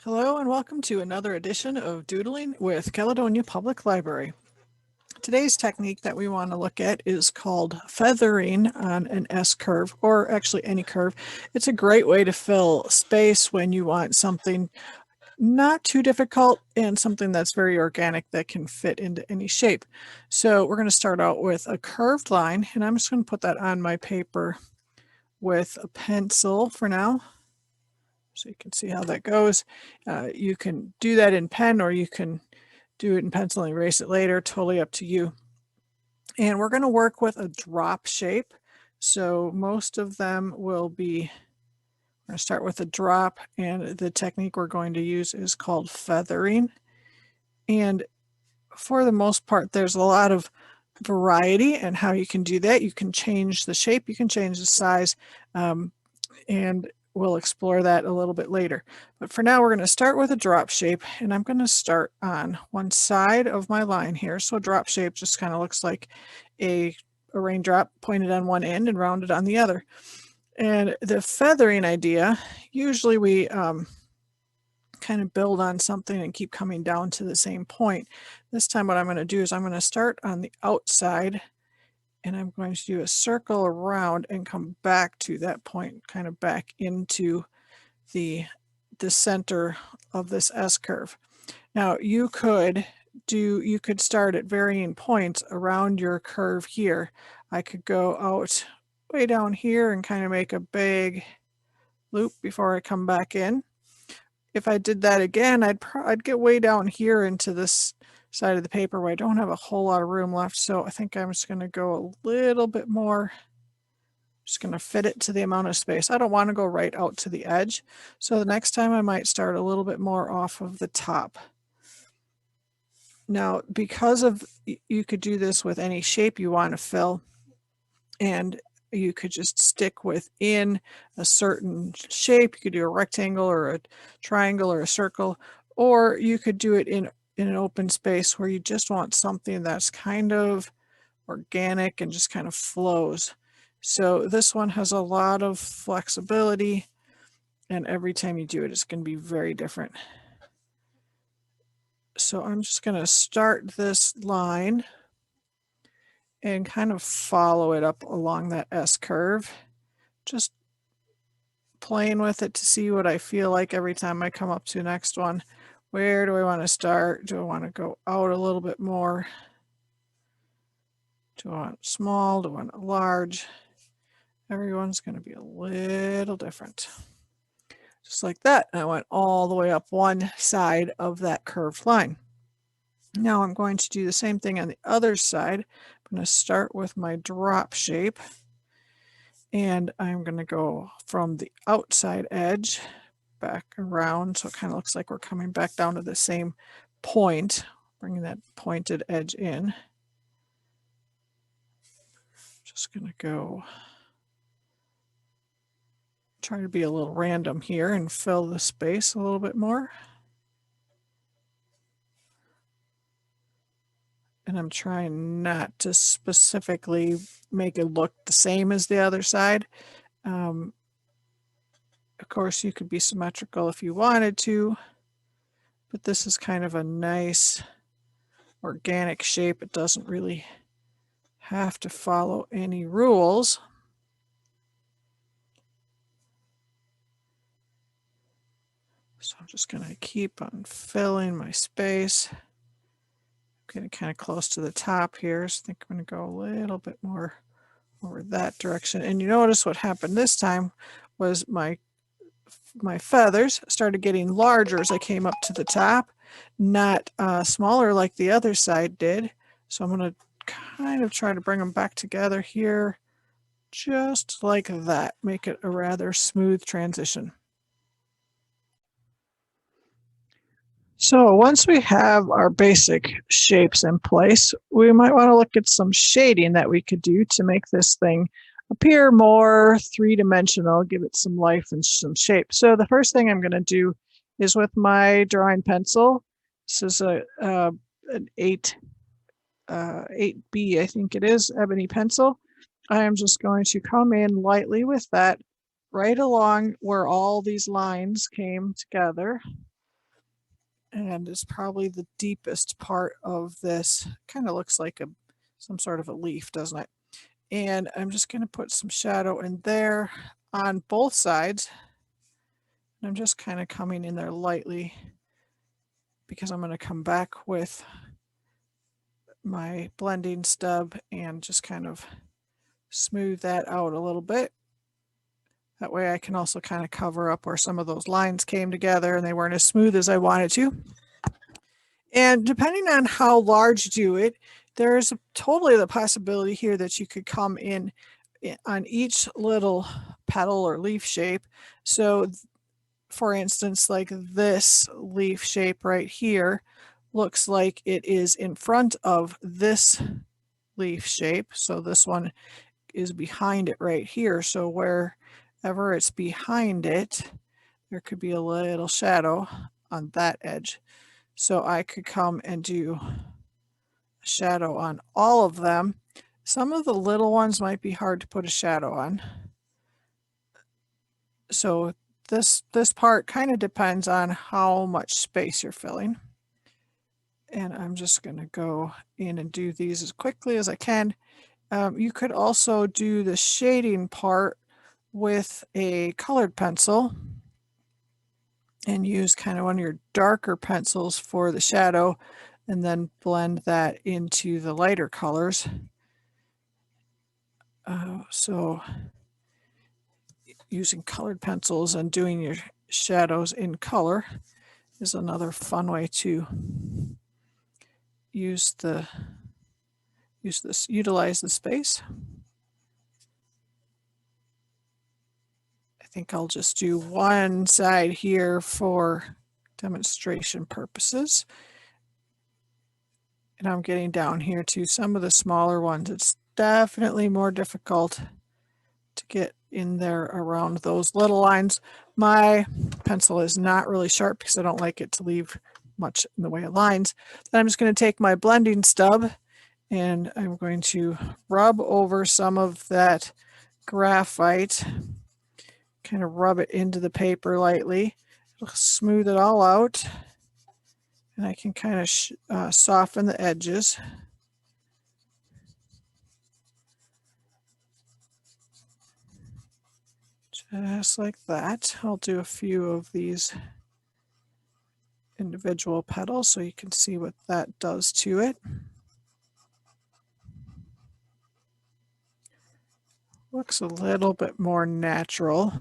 Hello and welcome to another edition of Doodling with Caledonia Public Library. Today's technique that we want to look at is called feathering on an S-curve, or actually any curve. It's a great way to fill space when you want something not too difficult and something that's very organic that can fit into any shape. So we're going to start out with a curved line, and I'm just going to put that on my paper with a pencil for now. So you can see how that goes. You can do that in pen or you can do it in pencil and erase it later, totally up to you. And we're going to work with a drop shape. So most of them will be, we're going to start with a drop, and the technique we're going to use is called feathering. And for the most part, there's a lot of variety in how you can do that. You can change the shape, you can change the size, and we'll explore that a little bit later. But for now, we're going to start with a drop shape, and I'm going to start on one side of my line here. So a drop shape just kind of looks like a raindrop pointed on one end and rounded on the other. And the feathering idea, usually we kind of build on something and keep coming down to the same point. This time what I'm going to do is I'm going to start on the outside, and I'm going to do a circle around and come back to that point, kind of back into the center of this S-curve. Now you could start at varying points around your curve here. I could go out way down here and kind of make a big loop before I come back in. If I did that again, I'd get way down here into this side of the paper where I don't have a whole lot of room left. So I think I'm just going to go a little bit more. Just going to fit it to the amount of space. I don't want to go right out to the edge. So the next time I might start a little bit more off of the top. Now, because of, you could do this with any shape you want to fill, and you could just stick within a certain shape. You could do a rectangle or a triangle or a circle, or you could do it in an open space where you just want something that's kind of organic and just kind of flows. So this one has a lot of flexibility, and every time you do it, it's going to be very different. So I'm just going to start this line and kind of follow it up along that S curve, just playing with it to see what I feel like every time I come up to the next one. Where do I want to start? Do I want to go out a little bit more? Do I want small? Do I want large? Everyone's going to be a little different. Just like that. And I went all the way up one side of that curved line. Now I'm going to do the same thing on the other side. I'm going to start with my drop shape, and I'm going to go from the outside edge back around, so it kind of looks like we're coming back down to the same point, bringing that pointed edge in. Just going to go try to be a little random here and fill the space a little bit more. And I'm trying not to specifically make it look the same as the other side. Of course, you could be symmetrical if you wanted to, but this is kind of a nice organic shape. It doesn't really have to follow any rules. So I'm just going to keep on filling my space. I'm getting kind of close to the top here, so I think I'm going to go a little bit more over that direction. And you notice what happened this time was my feathers started getting larger as I came up to the top, not smaller like the other side did. So I'm going to kind of try to bring them back together here, just like that, make it a rather smooth transition. So once we have our basic shapes in place, we might want to look at some shading that we could do to make this thing appear more three-dimensional, give it some life and some shape. So the first thing I'm going to do is with my drawing pencil. This is an 8B, I think it is, ebony pencil. I am just going to come in lightly with that right along where all these lines came together. and it's probably the deepest part of this. Kind of looks like some sort of a leaf, doesn't it? And I'm just going to put some shadow in there on both sides. And I'm just kind of coming in there lightly because I'm going to come back with my blending stub and just kind of smooth that out a little bit. That way I can also kind of cover up where some of those lines came together and they weren't as smooth as I wanted to. And depending on how large you do it, there's totally the possibility here that you could come in on each little petal or leaf shape. So for instance, like this leaf shape right here looks like it is in front of this leaf shape. So this one is behind it right here. So wherever it's behind it, there could be a little shadow on that edge. So I could come and do a shadow on all of them. Some of the little ones might be hard to put a shadow on. So this part kind of depends on how much space you're filling. And I'm just going to go in and do these as quickly as I can. You could also do the shading part with a colored pencil and use kind of one of your darker pencils for the shadow and then blend that into the lighter colors. So using colored pencils and doing your shadows in color is another fun way to utilize the space. I think I'll just do one side here for demonstration purposes. And I'm getting down here to some of the smaller ones. It's definitely more difficult to get in there around those little lines. My pencil is not really sharp because I don't like it to leave much in the way of lines. Then I'm just going to take my blending stub and I'm going to rub over some of that graphite, kind of rub it into the paper lightly. It'll smooth it all out. And I can kind of soften the edges. Just like that. I'll do a few of these individual petals so you can see what that does to it. Looks a little bit more natural.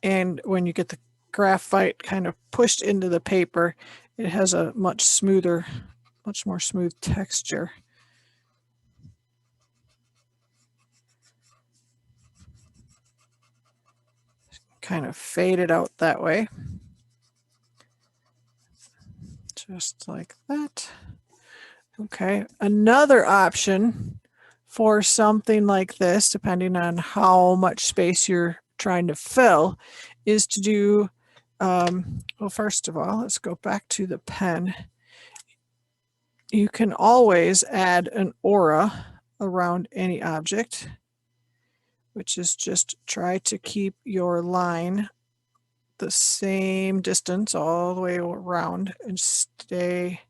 And when you get the graphite kind of pushed into the paper, it has a much more smooth texture. Kind of fade it out that way. Just like that. Okay, another option for something like this, depending on how much space you're trying to fill, is to do, well, first of all, let's go back to the pen. You can always add an aura around any object, which is just try to keep your line the same distance all the way around and stay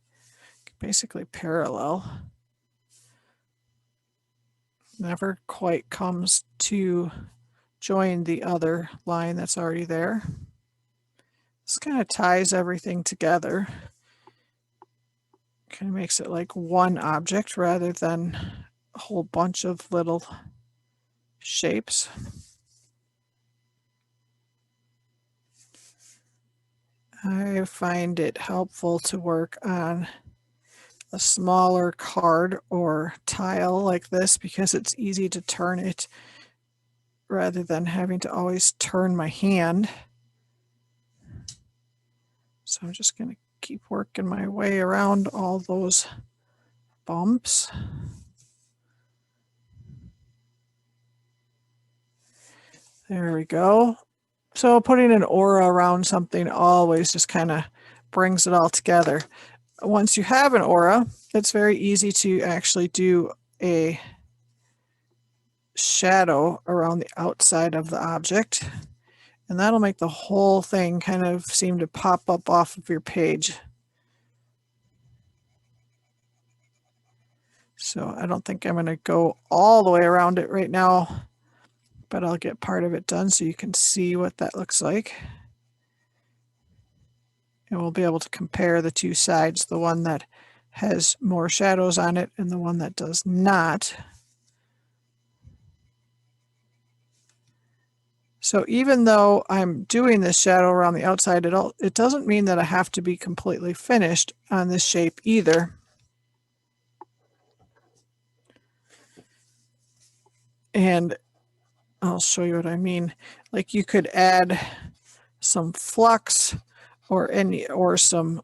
basically parallel. Never quite comes to join the other line that's already there. This kind of ties everything together. Kind of makes it like one object rather than a whole bunch of little shapes. I find it helpful to work on a smaller card or tile like this because it's easy to turn it rather than having to always turn my hand. So I'm just going to keep working my way around all those bumps. There we go. So putting an aura around something always just kind of brings it all together. Once you have an aura, it's very easy to actually do a shadow around the outside of the object, and that'll make the whole thing kind of seem to pop up off of your page. So I don't think I'm going to go all the way around it right now, but I'll get part of it done so you can see what that looks like. And we'll be able to compare the two sides, the one that has more shadows on it and the one that does not. So even though I'm doing this shadow around the outside, it doesn't mean that I have to be completely finished on this shape either. And I'll show you what I mean. Like you could add some flux or some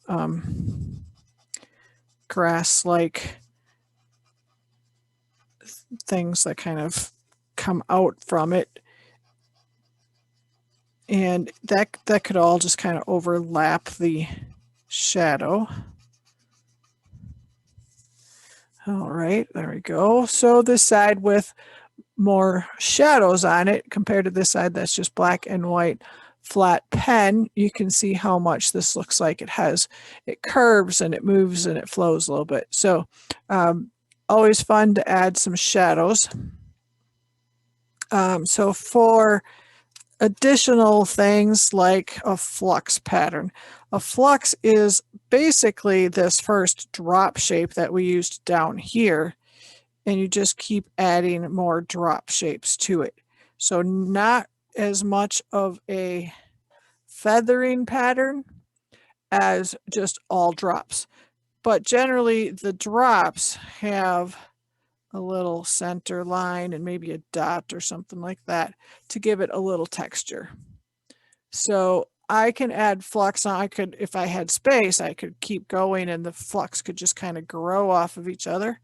grass-like things that kind of come out from it. And that could all just kind of overlap the shadow. All right, there we go. So this side with more shadows on it compared to this side that's just black and white flat pen, you can see how much this looks like it curves and it moves and it flows a little bit. So always fun to add some shadows. So for additional things like a flux pattern, a flux is basically this first drop shape that we used down here, and you just keep adding more drop shapes to it. So not as much of a feathering pattern as just all drops, but generally the drops have a little center line and maybe a dot or something like that to give it a little texture. So I can add flux on. I could, if I had space, I could keep going and the flux could just kind of grow off of each other.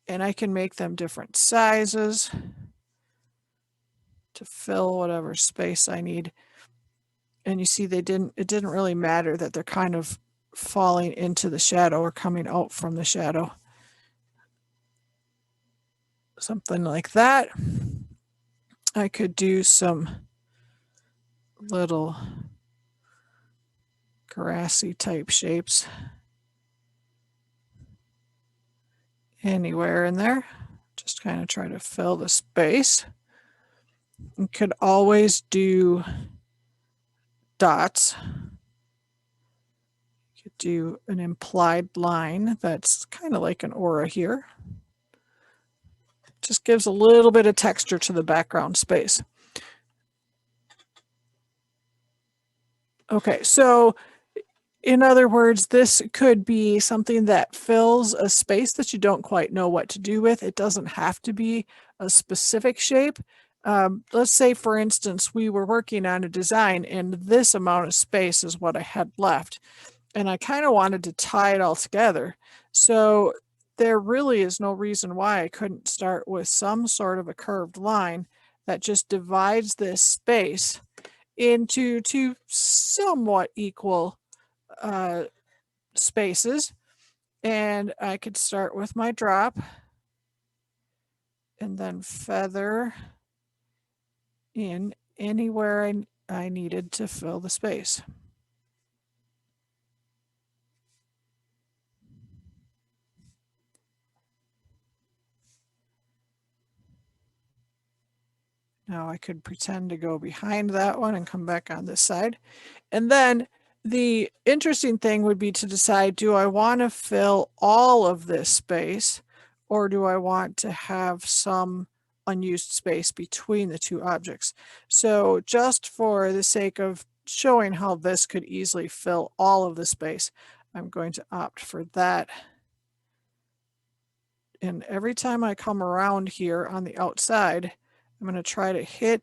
And I can make them different sizes to fill whatever space I need. And you see it didn't really matter that they're kind of falling into the shadow or coming out from the shadow. Something like that. I could do some little grassy type shapes anywhere in there. Just kind of try to fill the space. You could always do dots. You could do an implied line that's kind of like an aura here. Just gives a little bit of texture to the background space. Okay, so in other words, this could be something that fills a space that you don't quite know what to do with. It doesn't have to be a specific shape. Let's say, for instance, we were working on a design and this amount of space is what I had left. And I kind of wanted to tie it all together. So there really is no reason why I couldn't start with some sort of a curved line that just divides this space into two somewhat equal spaces. And I could start with my drop and then feather in anywhere I needed to fill the space. Now I could pretend to go behind that one and come back on this side. And then the interesting thing would be to decide, do I want to fill all of this space or do I want to have some unused space between the two objects? So just for the sake of showing how this could easily fill all of the space, I'm going to opt for that. And every time I come around here on the outside, I'm going to try to hit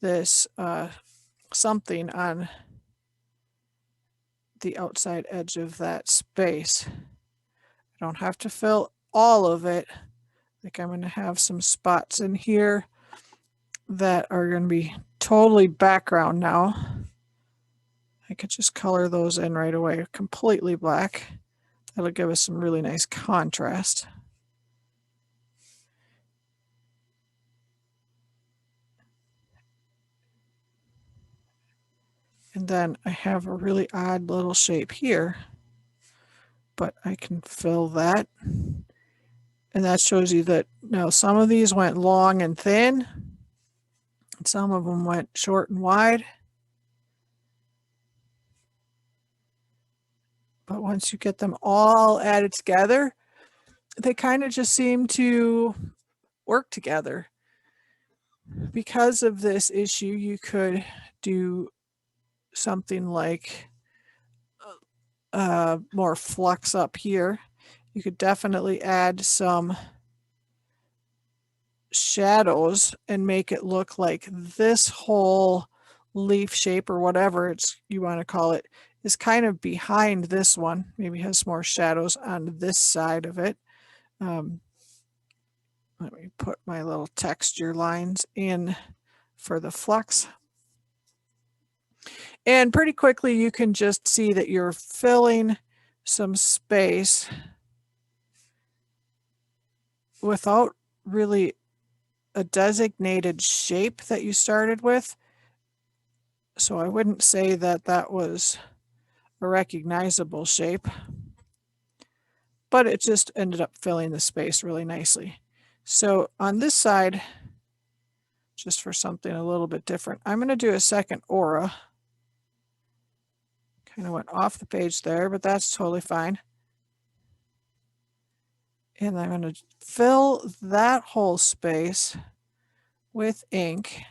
this something on the outside edge of that space. I don't have to fill all of it. I think I'm going to have some spots in here that are going to be totally background now. I could just color those in right away, completely black. That'll give us some really nice contrast. And then I have a really odd little shape here, but I can fill that. And that shows you that now some of these went long and thin, and some of them went short and wide. But once you get them all added together, they kind of just seem to work together. Because of this issue, you could do something like more flux up here. You could definitely add some shadows and make it look like this whole leaf shape or whatever you want to call it is kind of behind this one. Maybe has more shadows on this side of it. Let me put my little texture lines in for the flux. And pretty quickly you can just see that you're filling some space without really a designated shape that you started with. So I wouldn't say that that was a recognizable shape, but it just ended up filling the space really nicely. So on this side, just for something a little bit different, I'm going to do a second aura. Kind of went off the page there, but that's totally fine. And I'm going to fill that whole space with ink.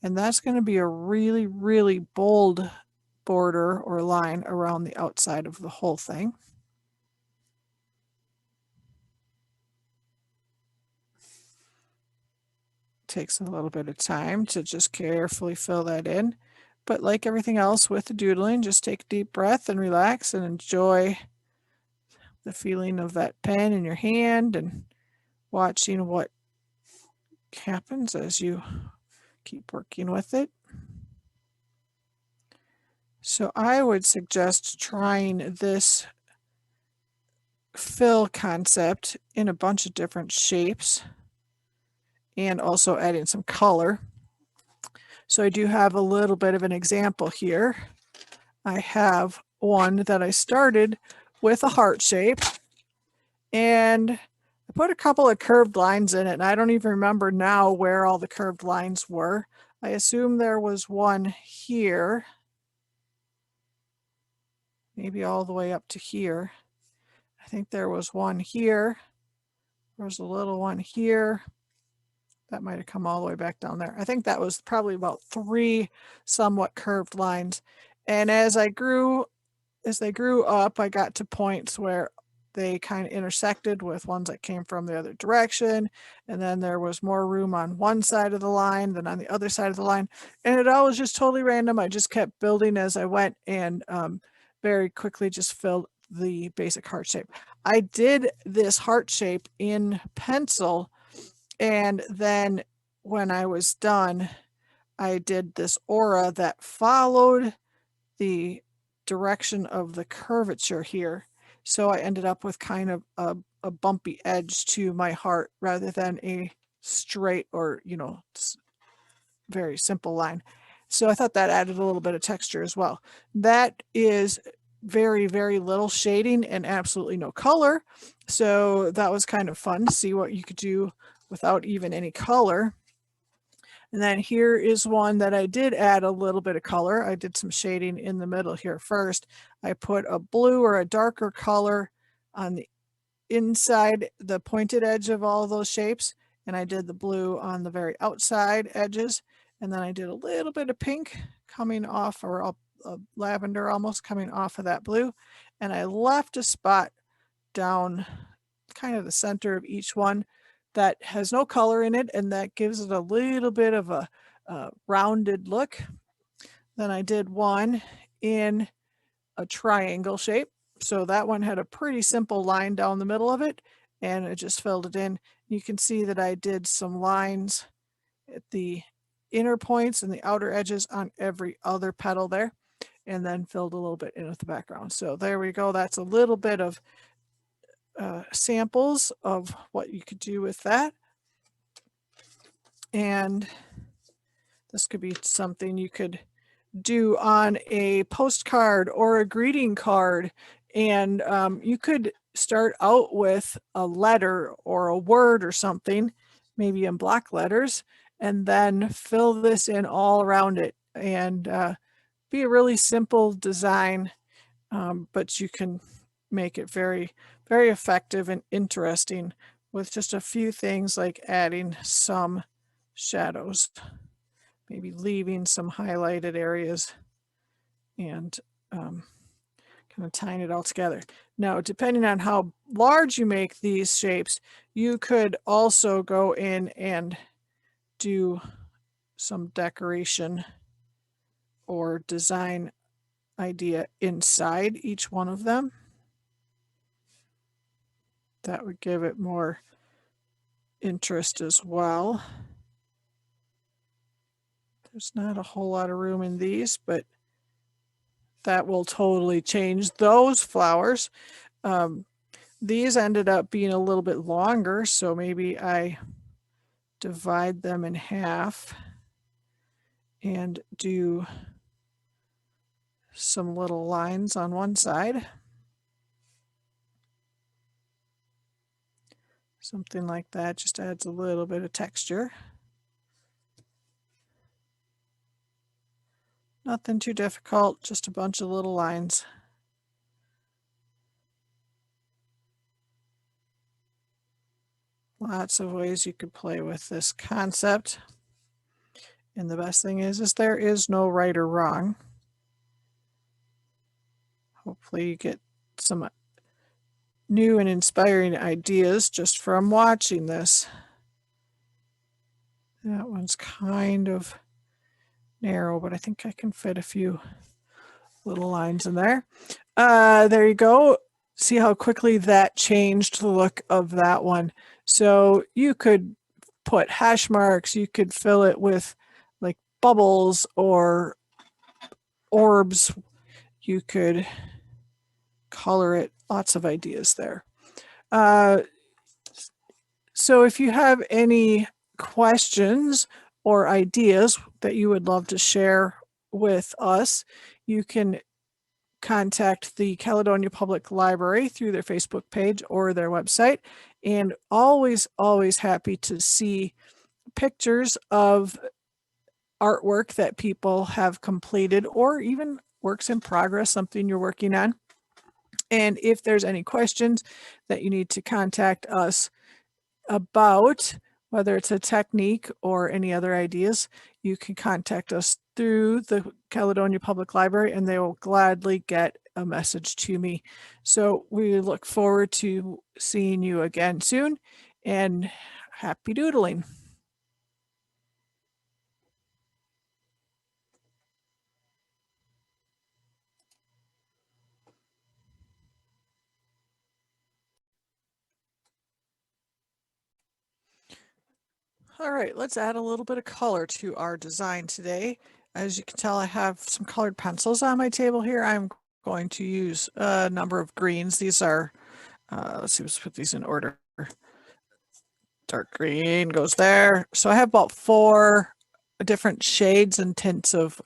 And that's going to be a really, really bold border or line around the outside of the whole thing. Takes a little bit of time to just carefully fill that in. But like everything else with the doodling, just take a deep breath and relax and enjoy the feeling of that pen in your hand and watching what happens as you keep working with it. So I would suggest trying this fill concept in a bunch of different shapes and also adding some color. So I do have a little bit of an example here. I have one that I started with a heart shape, and I put a couple of curved lines in it, and I don't even remember now where all the curved lines were. I assume there was one here, maybe all the way up to here. I think there was one here. There was a little one here. That might have come all the way back down there. I think that was probably about 3 somewhat curved lines. And as they grew up, I got to points where they kind of intersected with ones that came from the other direction. And then there was more room on one side of the line than on the other side of the line. And it all was just totally random. I just kept building as I went and very quickly just filled the basic heart shape. I did this heart shape in pencil, and then when I was done, I did this aura that followed the direction of the curvature here. So I ended up with kind of a bumpy edge to my heart rather than a straight or, very simple line. So I thought that added a little bit of texture as well. That is very, very little shading and absolutely no color. So that was kind of fun to see what you could do without even any color. And then here is one that I did add a little bit of color. I did some shading in the middle here first. I put a blue or a darker color on the inside, the pointed edge of all of those shapes. And I did the blue on the very outside edges. And then I did a little bit of pink coming off, or a lavender almost coming off of that blue. And I left a spot down kind of the center of each one that has no color in it, and that gives it a little bit of a rounded look. Then I did one in a triangle shape. So that one had a pretty simple line down the middle of it, and it just filled it in. You can see that I did some lines at the inner points and the outer edges on every other petal there, and then filled a little bit in with the background. So there we go. That's a little bit of samples of what you could do with that. And this could be something you could do on a postcard or a greeting card. And you could start out with a letter or a word or something, maybe in block letters, and then fill this in all around it, and be a really simple design, but you can make it very, very effective and interesting with just a few things like adding some shadows, maybe leaving some highlighted areas, and kind of tying it all together. Now, depending on how large you make these shapes, you could also go in and do some decoration or design idea inside each one of them. That would give it more interest as well. There's not a whole lot of room in these, but that will totally change those flowers. These ended up being a little bit longer, so maybe I divide them in half and do some little lines on one side. Something like that just adds a little bit of texture. Nothing too difficult, just a bunch of little lines. Lots of ways you could play with this concept. And the best thing is there is no right or wrong. Hopefully you get some new and inspiring ideas just from watching this. That one's kind of narrow, but I think I can fit a few little lines in there. There you go. See how quickly that changed the look of that one. So you could put hash marks, you could fill it with like bubbles or orbs, you could color it, lots of ideas there. So if you have any questions or ideas that you would love to share with us, you can contact the Caledonia Public Library through their Facebook page or their website. And always, always happy to see pictures of artwork that people have completed, or even works in progress, something you're working on. And if there's any questions that you need to contact us about, whether it's a technique or any other ideas, you can contact us through the Caledonia Public Library and they will gladly get a message to me. So we look forward to seeing you again soon, and happy doodling. All right, let's add a little bit of color to our design today. As you can tell, I have some colored pencils on my table here. I'm going to use a number of greens. These are, let's see, let's put these in order. Dark green goes there. So I have about 4 different shades and tints of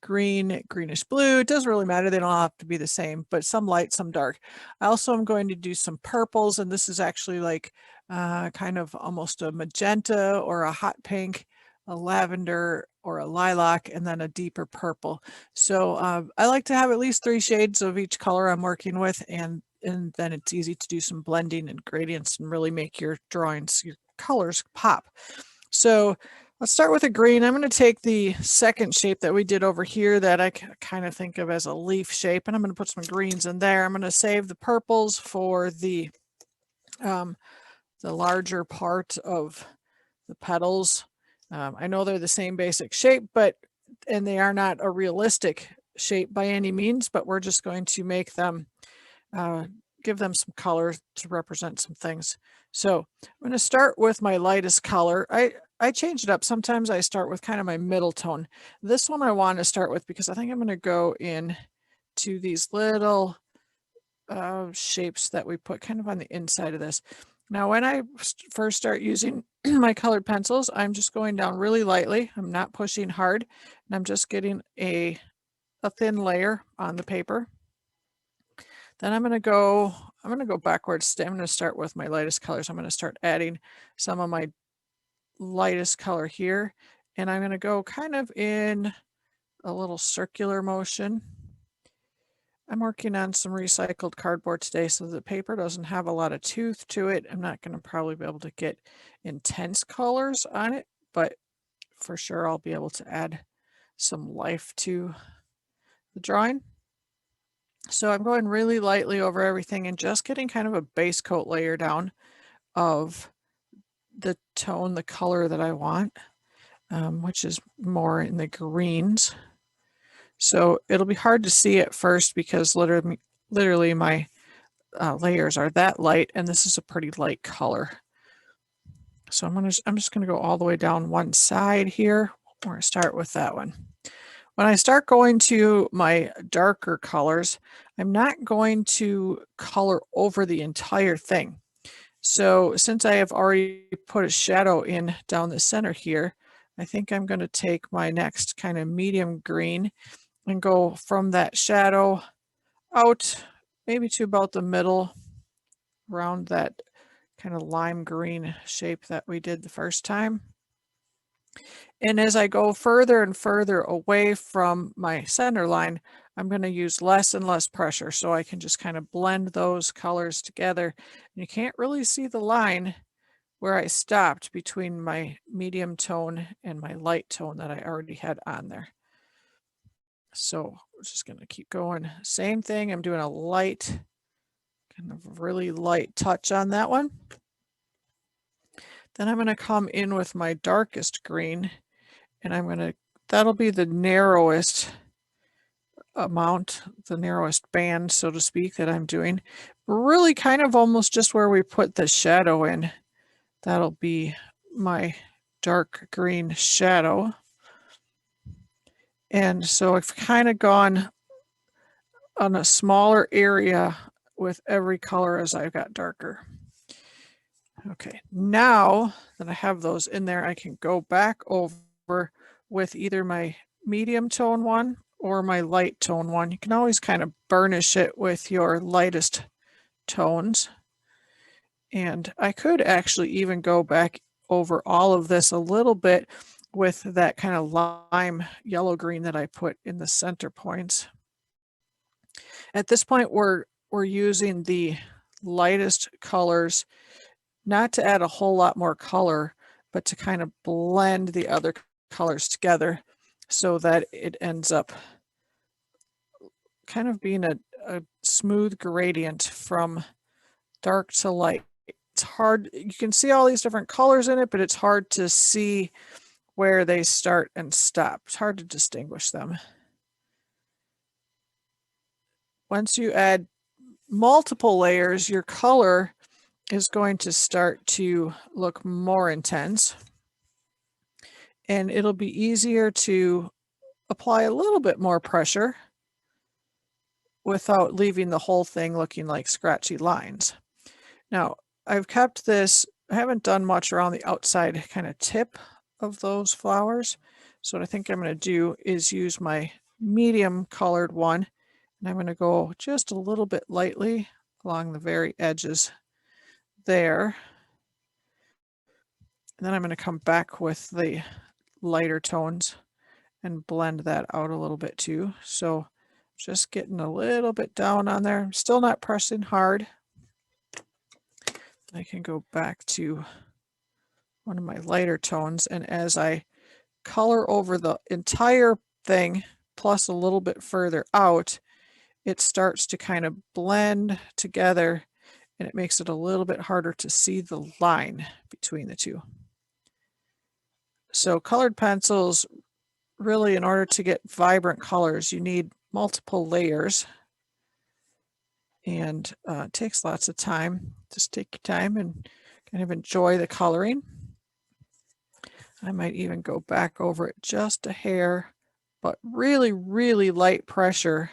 green, greenish blue. It doesn't really matter. They don't have to be the same, but some light, some dark. I also am going to do some purples, and this is actually like kind of almost a magenta or a hot pink, a lavender or a lilac, and then a deeper purple. So I like to have at least 3 shades of each color I'm working with, and then it's easy to do some blending and gradients and really make your drawings, your colors pop. So let's start with a green. I'm going to take the second shape that we did over here that I kind of think of as a leaf shape, and I'm going to put some greens in there. I'm going to save the purples for the larger part of the petals. I know they're the same basic shape, and they are not a realistic shape by any means, but we're just going to make them, give them some color to represent some things. So I'm going to start with my lightest color. I change it up. Sometimes I start with kind of my middle tone. This one I want to start with because I think I'm going to go in to these little shapes that we put kind of on the inside of this. Now, when I first start using my colored pencils, I'm just going down really lightly. I'm not pushing hard, and I'm just getting a thin layer on the paper. Then I'm going to go backwards. I'm going to start with my lightest colors. I'm going to start adding some of my lightest color here, and I'm going to go kind of in a little circular motion. I'm working on some recycled cardboard today, so the paper doesn't have a lot of tooth to it. I'm not going to probably be able to get intense colors on it, but for sure I'll be able to add some life to the drawing. So I'm going really lightly over everything and just getting kind of a base coat layer down of the tone, the color that I want, which is more in the greens. So it'll be hard to see at first because literally my layers are that light, and this is a pretty light color. So I'm just going to go all the way down one side here. We're going to start with that one. When I start going to my darker colors, I'm not going to color over the entire thing. So since I have already put a shadow in down the center here, I think I'm going to take my next kind of medium green and go from that shadow out maybe to about the middle, around that kind of lime green shape that we did the first time. And as I go further and further away from my center line, I'm going to use less and less pressure so I can just kind of blend those colors together. And you can't really see the line where I stopped between my medium tone and my light tone that I already had on there. So we're just going to keep going. Same thing. I'm doing a light, kind of really light touch on that one. Then I'm going to come in with my darkest green, and that'll be the narrowest amount, the narrowest band, so to speak, that I'm doing. Really kind of almost just where we put the shadow in. That'll be my dark green shadow. And so I've kind of gone on a smaller area with every color as I've got darker. Okay, now that I have those in there, I can go back over with either my medium tone one or my light tone one. You can always kind of burnish it with your lightest tones. And I could actually even go back over all of this a little bit with that kind of lime yellow green that I put in the center points. At this point, we're using the lightest colors, not to add a whole lot more color, but to kind of blend the other colors together so that it ends up kind of being a smooth gradient from dark to light. It's hard, you can see all these different colors in it, but it's hard to see where they start and stop. It's hard to distinguish them. Once you add multiple layers, your color is going to start to look more intense, and it'll be easier to apply a little bit more pressure without leaving the whole thing looking like scratchy lines. Now, I've kept this, I haven't done much around the outside kind of tip of those flowers. So what I think I'm going to do is use my medium colored one, and I'm going to go just a little bit lightly along the very edges there. And then I'm going to come back with the lighter tones and blend that out a little bit too. So just getting a little bit down on there. I'm still not pressing hard. I can go back to one of my lighter tones, and as I color over the entire thing plus a little bit further out, it starts to kind of blend together, and it makes it a little bit harder to see the line between the two. So colored pencils, really, in order to get vibrant colors, you need multiple layers, and it takes lots of time. Just take your time and kind of enjoy the coloring. I might even go back over it just a hair, but really, really light pressure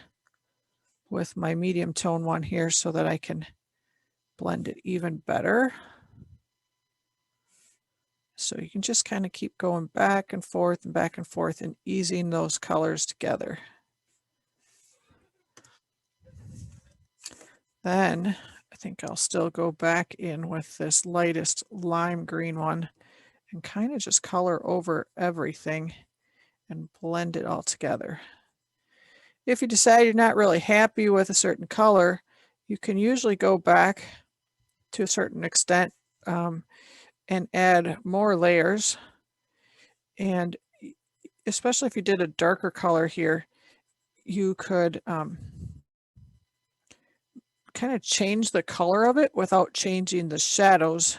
with my medium tone one here so that I can blend it even better. So you can just kind of keep going back and forth and easing those colors together. Then I think I'll still go back in with this lightest lime green one and kind of just color over everything and blend it all together. If you decide you're not really happy with a certain color, you can usually go back to a certain extent and add more layers. And especially if you did a darker color here, you could kind of change the color of it without changing the shadows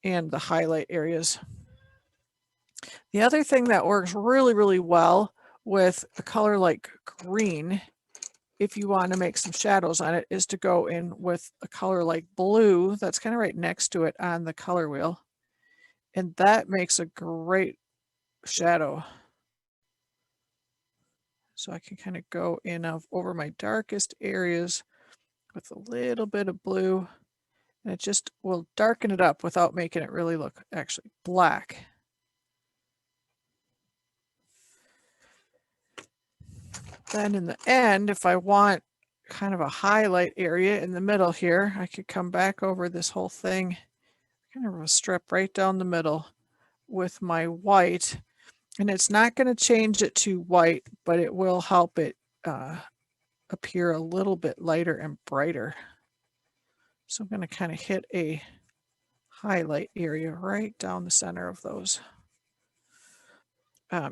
and the highlight areas. The other thing that works really, really well with a color like green, if you want to make some shadows on it, is to go in with a color like blue that's kind of right next to it on the color wheel. And that makes a great shadow. So I can kind of go in over my darkest areas with a little bit of blue, and it just will darken it up without making it really look actually black. Then in the end, if I want kind of a highlight area in the middle here, I could come back over this whole thing, kind of a strip right down the middle with my white. And it's not going to change it to white, but it will help it appear a little bit lighter and brighter. So I'm going to kind of hit a highlight area right down the center of those.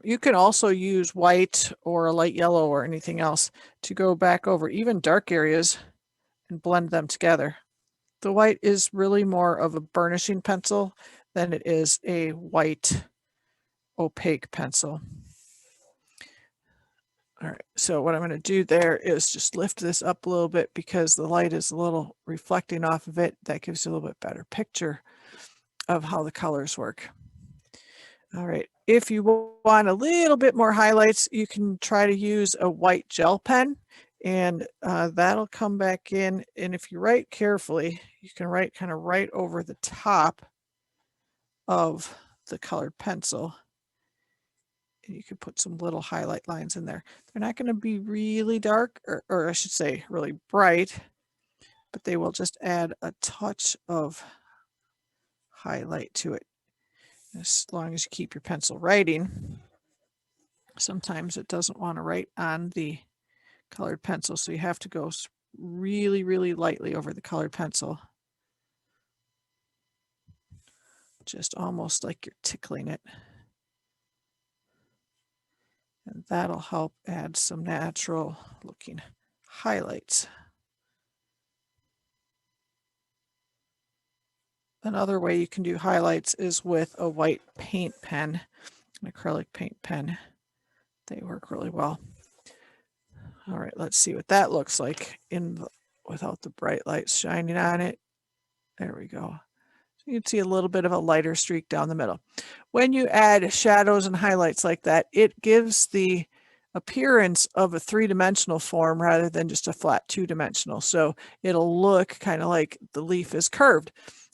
You can also use white or a light yellow or anything else to go back over even dark areas and blend them together. The white is really more of a burnishing pencil than it is a white opaque pencil. All right, so what I'm going to do there is just lift this up a little bit because the light is a little reflecting off of it. That gives you a little bit better picture of how the colors work. All right, if you want a little bit more highlights, you can try to use a white gel pen, and that'll come back in. And if you write carefully, you can write kind of right over the top of the colored pencil. And you can put some little highlight lines in there. They're not going to be really dark, or I should say really bright, but they will just add a touch of highlight to it. As long as you keep your pencil writing. Sometimes it doesn't want to write on the colored pencil, so you have to go really, really lightly over the colored pencil. Just almost like you're tickling it. And that'll help add some natural looking highlights. Another way you can do highlights is with a white paint pen, an acrylic paint pen. They work really well. All right, let's see what that looks like without the bright lights shining on it. There we go. You can see a little bit of a lighter streak down the middle. When you add shadows and highlights like that, it gives the appearance of a three-dimensional form rather than just a flat two-dimensional. So it'll look kind of like the leaf is curved.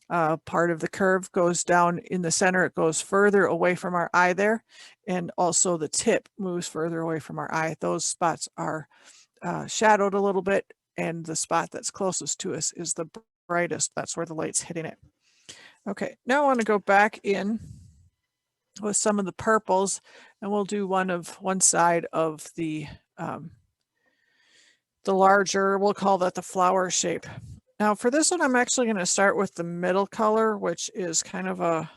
Part of the curve goes down in the center. It goes further away from our eye there. And also the tip moves further away from our eye. Those spots are shadowed a little bit. And the spot that's closest to us is the brightest. That's where the light's hitting it. Okay, now I want to go back in with some of the purples, and we'll do one side of the larger, we'll call that the flower shape. Now for this one, I'm actually going to start with the middle color, which is kind of a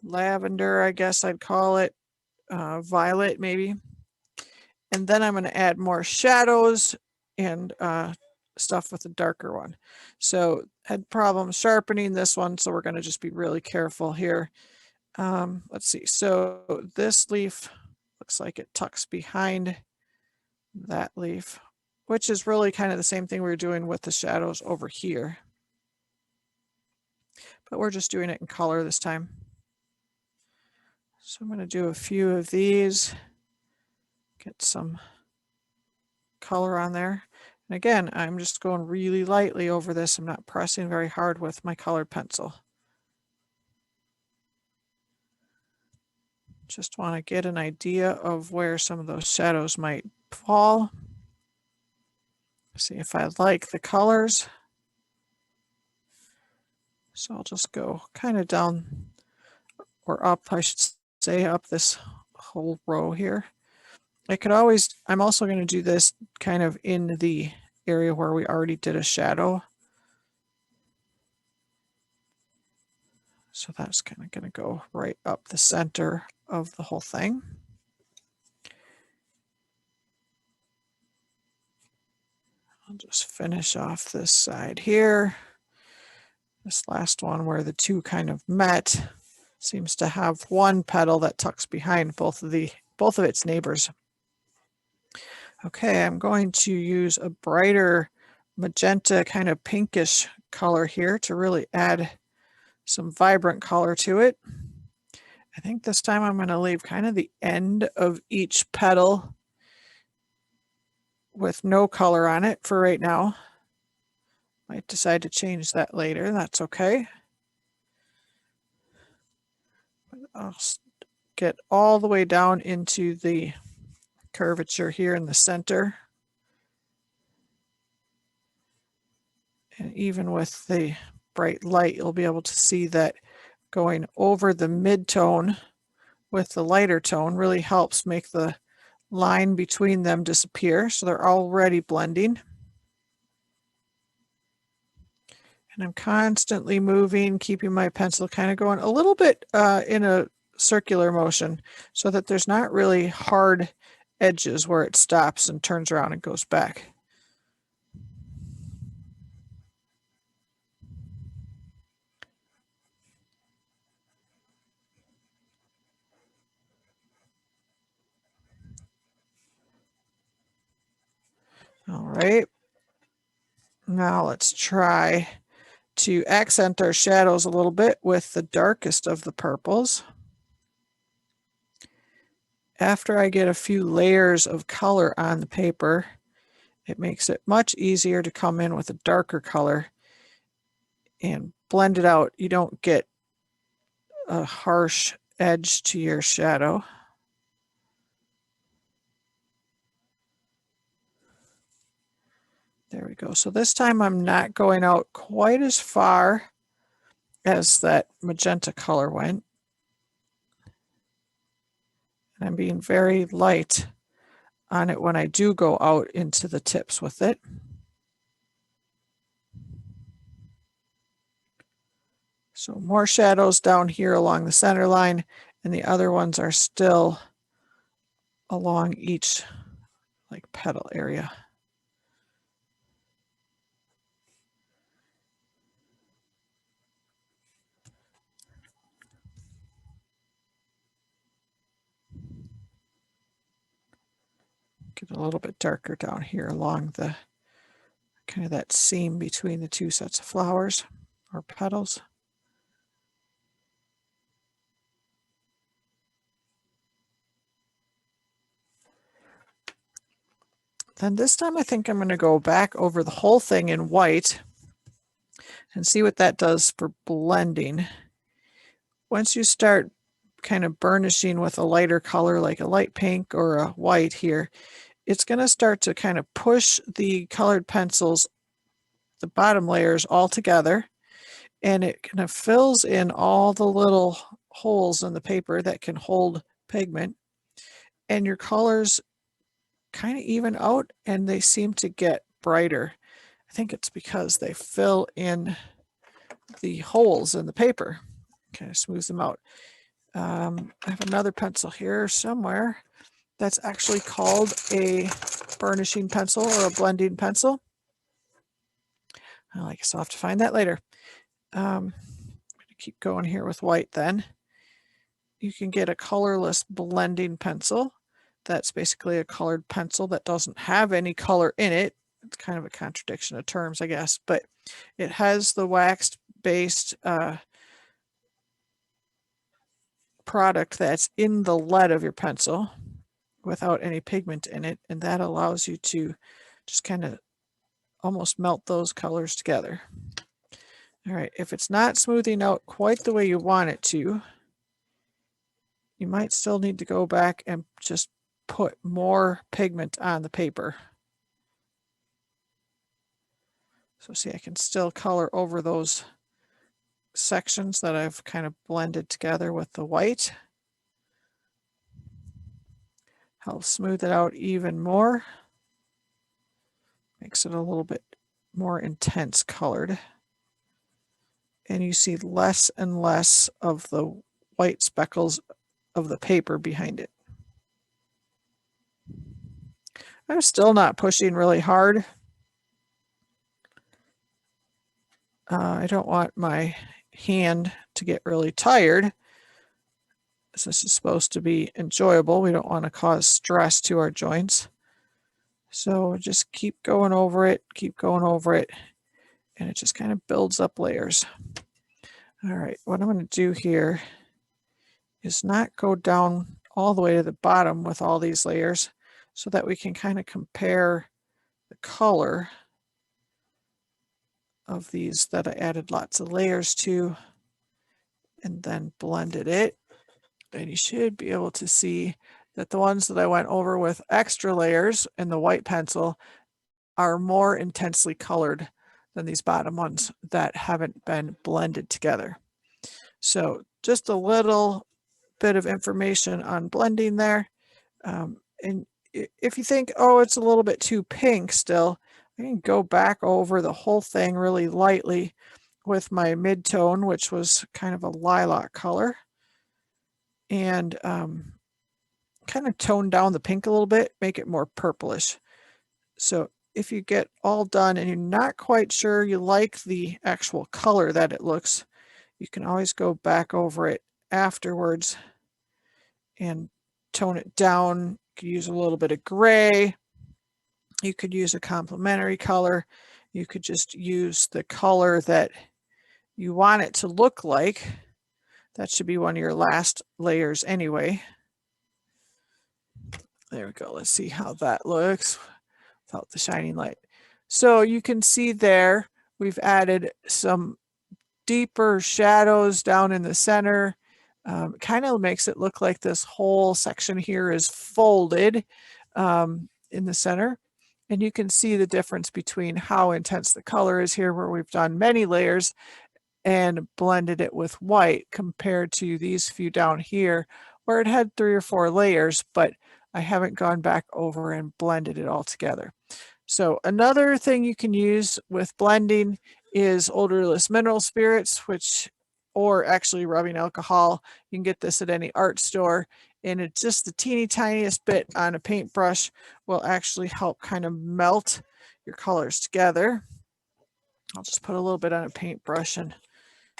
lavender, I guess I'd call it, violet maybe. And then I'm going to add more shadows and stuff with the darker one. So had problems sharpening this one, so we're going to just be really careful here. Let's see, so this leaf looks like it tucks behind that leaf, which is really kind of the same thing we were doing with the shadows over here. But we're just doing it in color this time. So I'm going to do a few of these, get some color on there. And again, I'm just going really lightly over this. I'm not pressing very hard with my colored pencil. Just want to get an idea of where some of those shadows might fall. See if I like the colors. So I'll just go kind of down or up, I should say, up this whole row here. I could always, I'm also going to do this kind of in the area where we already did a shadow. So that's kind of going to go right up the center of the whole thing. I'll just finish off this side here. This last one where the two kind of met seems to have one petal that tucks behind both of its neighbors. Okay, I'm going to use a brighter magenta kind of pinkish color here to really add some vibrant color to it. I think this time I'm going to leave kind of the end of each petal with no color on it for right now. Might decide to change that later, that's okay. I'll get all the way down into the curvature here in the center. And even with the bright light, you'll be able to see that going over the mid-tone with the lighter tone really helps make the line between them disappear, so they're already blending. And I'm constantly moving, keeping my pencil kind of going a little bit in a circular motion so that there's not really hard edges where it stops and turns around and goes back. All right, now let's try to accent our shadows a little bit with the darkest of the purples. After I get a few layers of color on the paper, it makes it much easier to come in with a darker color and blend it out. You don't get a harsh edge to your shadow. There we go. So this time I'm not going out quite as far as that magenta color went. And I'm being very light on it when I do go out into the tips with it. So more shadows down here along the center line, and the other ones are still along each like petal area. Get a little bit darker down here along the kind of that seam between the two sets of flowers or petals. Then this time I think I'm going to go back over the whole thing in white and see what that does for blending. Once you start kind of burnishing with a lighter color like a light pink or a white here, it's going to start to kind of push the colored pencils, the bottom layers, all together, and it kind of fills in all the little holes in the paper that can hold pigment, and your colors kind of even out and they seem to get brighter. I think it's because they fill in the holes in the paper. Kind of smooths them out. I have another pencil here somewhere that's actually called a burnishing pencil or a blending pencil. I guess I'll have to find that later. I'm going to keep going here with white then. You can get a colorless blending pencil. That's basically a colored pencil that doesn't have any color in it. It's kind of a contradiction of terms, I guess, but it has the waxed-based product that's in the lead of your pencil without any pigment in it, and that allows you to just kind of almost melt those colors together. All right, if it's not smoothing out quite the way you want it to, you might still need to go back and just put more pigment on the paper. So see, I can still color over those sections that I've kind of blended together with the white. Helps smooth it out even more. Makes it a little bit more intense colored. And you see less and less of the white speckles of the paper behind it. I'm still not pushing really hard. I don't want my hand to get really tired. This is supposed to be enjoyable. We don't want to cause stress to our joints. So just keep going over it, and it just kind of builds up layers. All right, what I'm going to do here is not go down all the way to the bottom with all these layers so that we can kind of compare the color of these that I added lots of layers to and then blended it. And you should be able to see that the ones that I went over with extra layers in the white pencil are more intensely colored than these bottom ones that haven't been blended together. So just a little bit of information on blending there. And if you think, oh, it's a little bit too pink still, I can go back over the whole thing really lightly with my mid-tone, which was kind of a lilac color, and kind of tone down the pink a little bit, make it more purplish. So if you get all done and you're not quite sure you like the actual color that it looks, you can always go back over it afterwards and tone it down. You could use a little bit of gray. You could use a complementary color. You could just use the color that you want it to look like. That should be one of your last layers anyway. There we go. Let's see how that looks without the shining light. So you can see there, we've added some deeper shadows down in the center. Kind of makes it look like this whole section here is folded in the center. And you can see the difference between how intense the color is here, where we've done many layers and blended it with white, compared to these few down here where it had 3 or 4 layers, but I haven't gone back over and blended it all together. So another thing you can use with blending is odorless mineral spirits, or actually rubbing alcohol. You can get this at any art store, and it's just the teeny tiniest bit on a paintbrush will actually help kind of melt your colors together. I'll just put a little bit on a paintbrush and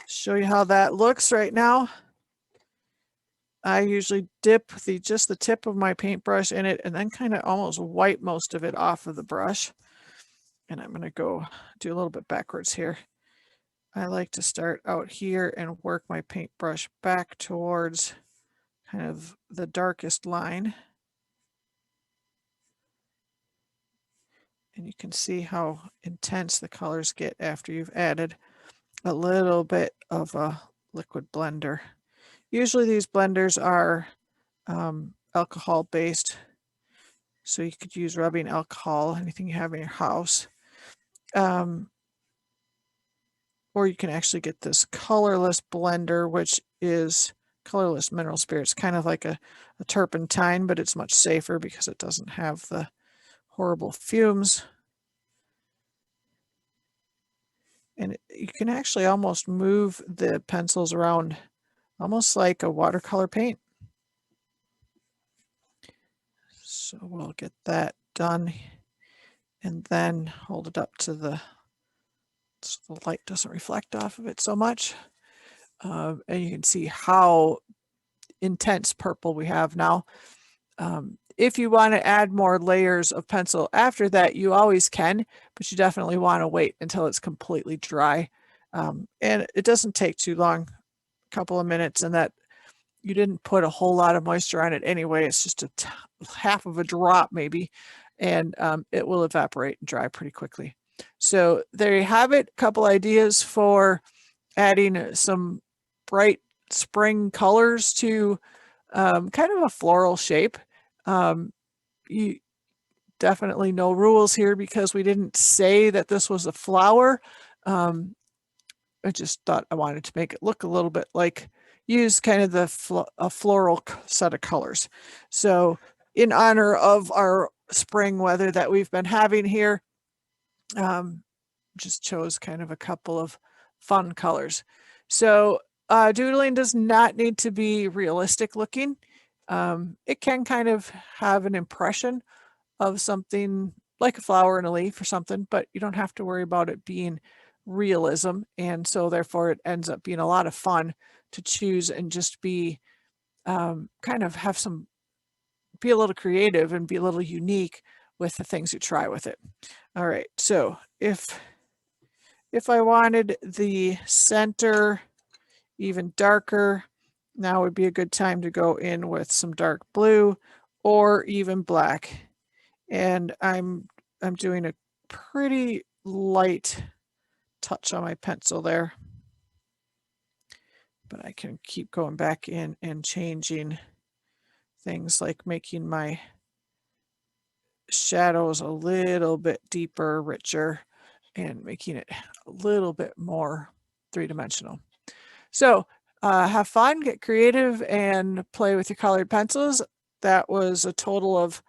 show you how that looks right now. I usually dip just the tip of my paintbrush in it and then kind of almost wipe most of it off of the brush. And I'm going to go do a little bit backwards here. I like to start out here and work my paintbrush back towards kind of the darkest line. And you can see how intense the colors get after you've added a little bit of a liquid blender. Usually these blenders are alcohol based, so you could use rubbing alcohol, anything you have in your house. Or you can actually get this colorless blender, which is colorless mineral spirits, kind of like a turpentine, but it's much safer because it doesn't have the horrible fumes. And you can actually almost move the pencils around almost like a watercolor paint. So we'll get that done and then hold it up to so the light doesn't reflect off of it so much. And you can see how intense purple we have now. If you want to add more layers of pencil after that, you always can, but you definitely want to wait until it's completely dry. And it doesn't take too long, a couple of minutes, and that you didn't put a whole lot of moisture on it anyway. It's just half of a drop maybe, and it will evaporate and dry pretty quickly. So there you have it, a couple ideas for adding some bright spring colors to kind of a floral shape. You definitely no rules here because we didn't say that this was a flower. I just thought I wanted to make it look a little bit like, use kind of a floral set of colors. So in honor of our spring weather that we've been having here, just chose kind of a couple of fun colors. So doodling does not need to be realistic looking. It can kind of have an impression of something like a flower and a leaf or something, but you don't have to worry about it being realism. And so therefore it ends up being a lot of fun to choose and just be kind of have some, be a little creative and be a little unique with the things you try with it. All right, so if I wanted the center even darker, now would be a good time to go in with some dark blue or even black. And I'm doing a pretty light touch on my pencil there, but I can keep going back in and changing things like making my shadows a little bit deeper, richer, and making it a little bit more three-dimensional. So have fun, get creative, and play with your colored pencils. That was a total of,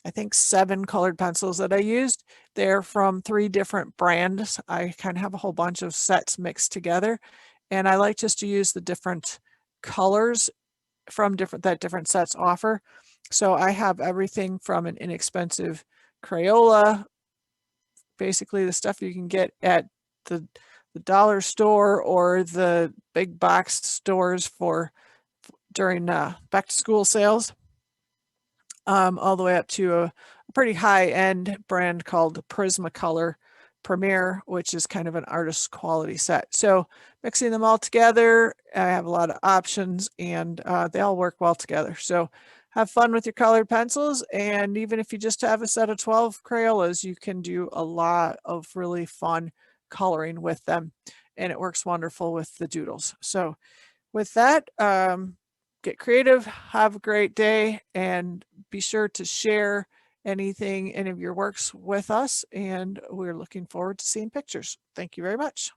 I think, 7 colored pencils that I used. They're from 3 different brands. I kind of have a whole bunch of sets mixed together, and I like just to use the different colors from different sets offer. So I have everything from an inexpensive Crayola, basically the stuff you can get at the dollar store or the big box stores for during back to school sales, all the way up to a pretty high end brand called Prismacolor Premier, which is kind of an artist quality set. So mixing them all together, I have a lot of options, and they all work well together. So have fun with your colored pencils, and even if you just have a set of 12 Crayolas, you can do a lot of really fun coloring with them, and it works wonderful with the doodles. So with that, get creative, have a great day, and be sure to share any of your works with us, and we're looking forward to seeing pictures. Thank you very much.